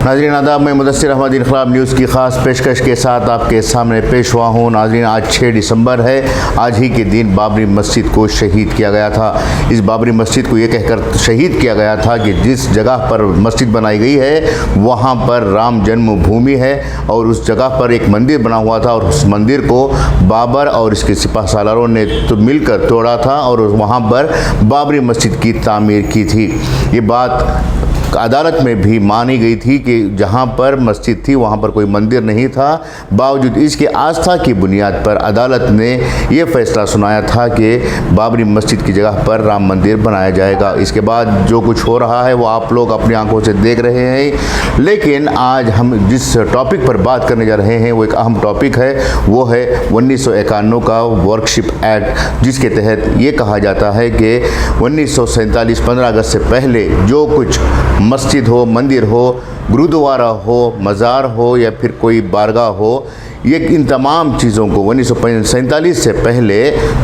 नाज़रीन आदाब, मैं मुदस्सिर अहमद इनकलाब न्यूज़ की ख़ास पेशकश के साथ आपके सामने पेश हुआ हूँ। नाज़रीन, आज 6 दिसंबर है। आज ही के दिन बाबरी मस्जिद को शहीद किया गया था। इस बाबरी मस्जिद को ये कहकर शहीद किया गया था कि जिस जगह पर मस्जिद बनाई गई है वहाँ पर राम जन्मभूमि है और उस जगह पर एक मंदिर बना हुआ था और उस मंदिर को बाबर और इसके सिपह सालारों ने तो मिलकर तोड़ा था और वहाँ पर बाबरी मस्जिद की तामीर की थी। ये बात अदालत में भी मानी गई थी कि जहां पर मस्जिद थी वहां पर कोई मंदिर नहीं था। बावजूद इसके आस्था की बुनियाद पर अदालत ने यह फैसला सुनाया था कि बाबरी मस्जिद की जगह पर राम मंदिर बनाया जाएगा। इसके बाद जो कुछ हो रहा है वो आप लोग अपनी आंखों से देख रहे हैं। लेकिन आज हम जिस टॉपिक पर बात करने जा रहे हैं वो एक अहम टॉपिक है, वो है 1951 का वर्शिप एक्ट, जिसके तहत ये कहा जाता है कि 1947 15 अगस्त से पहले जो कुछ मस्जिद हो, मंदिर हो, गुरुद्वारा हो, मज़ार हो या फिर कोई बारगाह हो, ये इन तमाम चीज़ों को 1947 से पहले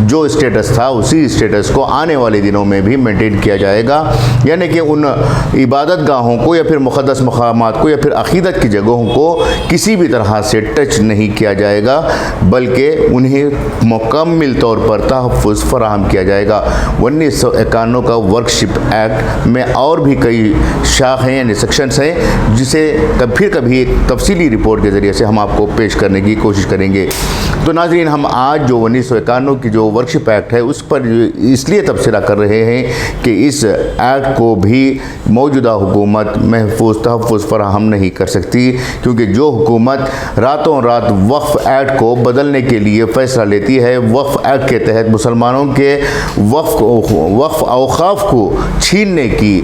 जो स्टेटस था उसी स्टेटस को आने वाले दिनों में भी मेंटेन किया जाएगा। यानी कि उन इबादत गाहों को या फिर मुक़द्दस मक़ामात को या फिर अक़ीदत की जगहों को किसी भी तरह से टच नहीं किया जाएगा, बल्कि उन्हें मुकम्मल तौर पर तहफ़्फ़ुज़ फ़राहम किया जाएगा। 1951 का वर्शिप एक्ट में और भी कई शाखें यानी सेक्शंस हैं, जिसे फिर कभी एक तफसीली रिपोर्ट के ज़रिए से हम आपको पेश करने की कोशिश करेंगे। तो नाज़रीन, हम आज जो 1951 की जो वर्शिप एक्ट है उस पर इसलिए तबसरा कर रहे हैं कि इस एक्ट को भी मौजूदा हुकूमत महफूज तहफ़्फ़ुज़ फराहम नहीं कर सकती, क्योंकि जो हुकूमत रातों रात वक्फ़ एक्ट को बदलने के लिए फ़ैसला लेती है, वक्फ़ एक्ट के तहत मुसलमानों के वक्फ़ औक़ाफ़ को छीनने की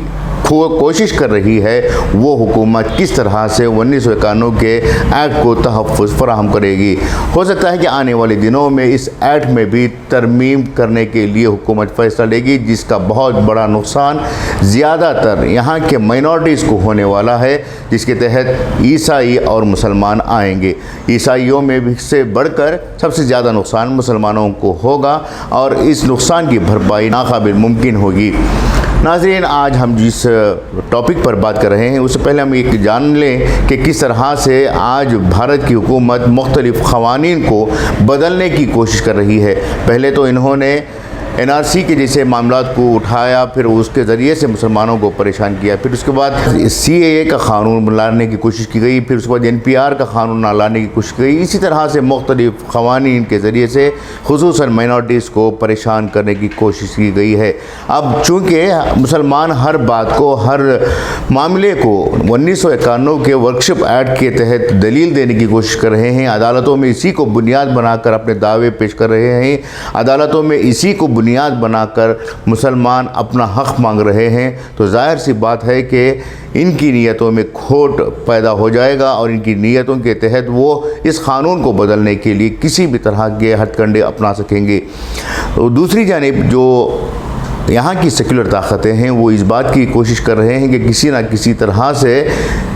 कोशिश कर रही है, वो हुकूमत किस तरह से 1951 के एक्ट को तहफ़्फ़ुज़ फराहम करेगी। हो सकता है कि आने वाले दिनों में इस एक्ट में भी तरमीम करने के लिए हुकूमत फ़ैसला लेगी, जिसका बहुत बड़ा नुकसान ज़्यादातर यहाँ के माइनॉरिटीज़ को होने वाला है, जिसके तहत ईसाई और मुसलमान आएंगे। ईसाइयों में भी से बढ़कर सबसे ज़्यादा नुकसान मुसलमानों को होगा और इस नुकसान की भरपाई नाकाबिल मुमकिन होगी। नाज़रीन, आज हम जिस टॉपिक पर बात कर रहे हैं उससे पहले हम ये जान लें कि किस तरह से आज भारत की हुकूमत मुख्तलिफ़ क़वानीन को बदलने की कोशिश कर रही है। पहले तो इन्होंने NRC के जैसे मामलात को उठाया, फिर उसके ज़रिए से मुसलमानों को परेशान किया, फिर उसके बाद CAA का क़ानून लाने की कोशिश की गई, फिर उसके बाद NPR का क़ानून लाने की कोशिश की गई। इसी तरह से मुख्तलिफ़ क़वानीन के ज़रिए से खुसूसन माइनॉरिटीज़ को परेशान करने की कोशिश की गई है। अब चूँकि मुसलमान हर बात को, हर मामले को 1951 के वर्शिप एक्ट के तहत दलील देने की कोशिश कर रहे हैं, अदालतों में इसी को बुनियाद बनाकर अपने दावे पेश कर रहे हैं, अदालतों में इसी को बुनियाद बनाकर मुसलमान अपना हक़ मांग रहे हैं, तो ज़ाहिर सी बात है कि इनकी नीयतों में खोट पैदा हो जाएगा और इनकी नीयतों के तहत वो इस क़ानून को बदलने के लिए किसी भी तरह के हथकंडे अपना सकेंगे। तो दूसरी जानिब जो यहाँ की सेकुलर ताकतें हैं वो इस बात की कोशिश कर रहे हैं कि किसी न किसी तरह से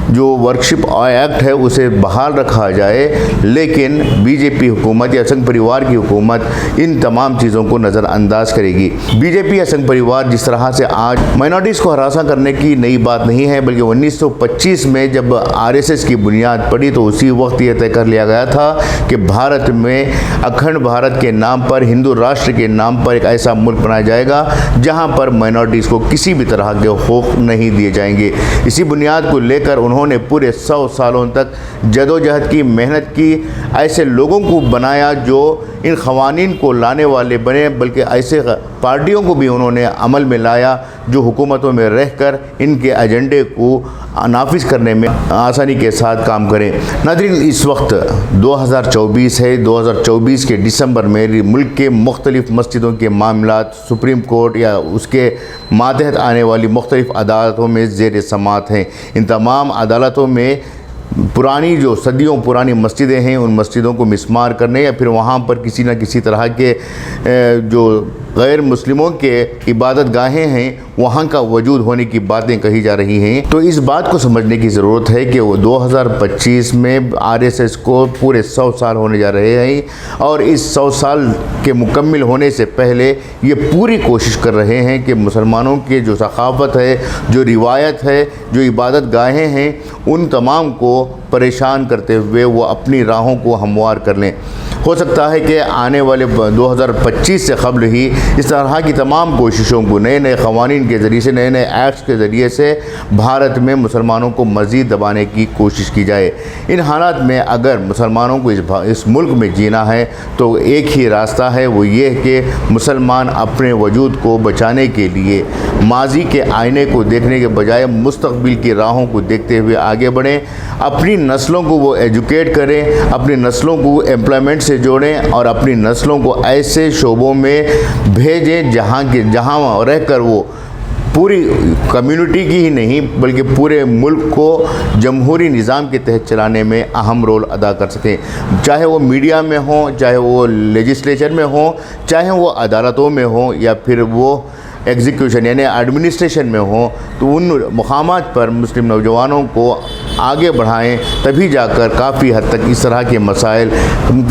जो वर्शिप एक्ट है उसे बहाल रखा जाए, लेकिन BJP हुकूमत या संघ परिवार की हुकूमत इन तमाम चीज़ों को नज़रअंदाज करेगी। BJP या संघ परिवार जिस तरह से आज माइनॉरिटीज़ को हरासा करने की नई बात नहीं है, बल्कि 1925 में जब RSS की बुनियाद पड़ी तो उसी वक्त ये तय कर लिया गया था कि भारत में अखंड भारत के नाम पर, हिंदू राष्ट्र के नाम पर एक ऐसा मुल्क बनाया जाएगा जहाँ पर माइनॉरिटीज़ को किसी भी तरह के हुकूक नहीं दिए जाएंगे। इसी बुनियाद को लेकर उन्होंने पूरे 100 सालों तक जदोजहद की, मेहनत की, ऐसे लोगों को बनाया जो इन क़वानीन को लाने वाले बने, बल्कि ऐसे पार्टियों को भी उन्होंने अमल में लाया जो हुकूमतों में रहकर इनके एजेंडे को नाफिज करने में आसानी के साथ काम करें। नाज़रीन, इस वक्त 2024 है। 2024 के दिसंबर में मुल्क के मुख्तलिफ़ मस्जिदों के मामलात सुप्रीम कोर्ट या उसके मातहत आने वाली मुख्तलिफ़ अदालतों में ज़ेर समाअत हैं। इन तमाम अदालतों में पुरानी जो सदियों पुरानी मस्जिदें हैं उन मस्जिदों को मिसमार करने या फिर वहाँ पर किसी न किसी तरह के जो गैर मुस्लिमों के इबादत गाहें हैं वहाँ का वजूद होने की बातें कही जा रही हैं। तो इस बात को समझने की ज़रूरत है कि वो 2025 में आरएसएस को पूरे 100 साल होने जा रहे हैं और इस 100 साल के मुकम्मल होने से पहले ये पूरी कोशिश कर रहे हैं कि मुसलमानों के जो सकाफ़त है, जो रिवायत है, जो इबादत गाहें हैं, उन तमाम को परेशान करते हुए वो अपनी राहों को हमवार कर लें। हो सकता है कि आने वाले 2025 से क़ब्ल ही इस तरह की तमाम कोशिशों को नए नए क़वानीन के ज़रिए से, नए नए एक्ट्स के ज़रिए से भारत में मुसलमानों को मज़ीद दबाने की कोशिश की जाए। इन हालात में अगर मुसलमानों को इस मुल्क में जीना है तो एक ही रास्ता है, वो ये है कि मुसलमान अपने वजूद को बचाने के लिए माजी के आईने को देखने के बजाय मुस्तक़बिल की राहों को देखते हुए आगे बढ़ें। अपनी नस्लों को वो एजुकेट करें, अपनी नस्लों को एम्प्लॉयमेंट से जोड़ें और अपनी नस्लों को ऐसे शोबों में भेजें जहाँ रहकर वो पूरी कम्युनिटी की ही नहीं बल्कि पूरे मुल्क को जमहूरी निज़ाम के तहत चलाने में अहम रोल अदा कर सकें। चाहे वो मीडिया में हो, चाहे वो लेजिस्लेचर में हो, चाहे वो अदालतों में हो या फिर वो एग्जीक्यूशन यानी एडमिनिस्ट्रेशन में हो, तो उन मकामात पर मुस्लिम नौजवानों को आगे बढ़ाएं, तभी जाकर काफ़ी हद तक इस तरह के मसाइल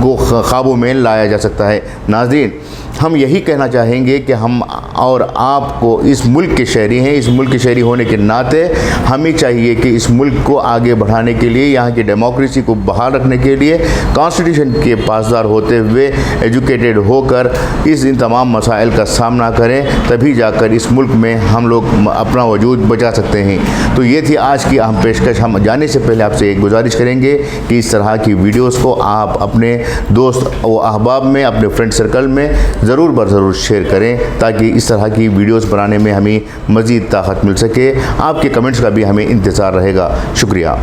को काबू में लाया जा सकता है। नाज़रीन, हम यही कहना चाहेंगे कि हम और आपको इस मुल्क के शहरी हैं, इस मुल्क के शहरी होने के नाते हमें चाहिए कि इस मुल्क को आगे बढ़ाने के लिए, यहाँ की डेमोक्रेसी को बहाल रखने के लिए कॉन्स्टिट्यूशन के पासदार होते हुए एजुकेटेड होकर इन तमाम मसाइल का सामना करें, तभी जाकर इस मुल्क में हम लोग अपना वजूद बचा सकते हैं। तो ये थी आज की अहम पेशकश। हम जाने से पहले आपसे एक गुजारिश करेंगे कि इस तरह की वीडियोस को आप अपने दोस्त व अहबाब में, अपने फ्रेंड सर्कल में ज़रूर बर ज़रूर शेयर करें ताकि इस तरह की वीडियोस बनाने में हमें मज़ीद ताकत मिल सके। आपके कमेंट्स का भी हमें इंतज़ार रहेगा। शुक्रिया।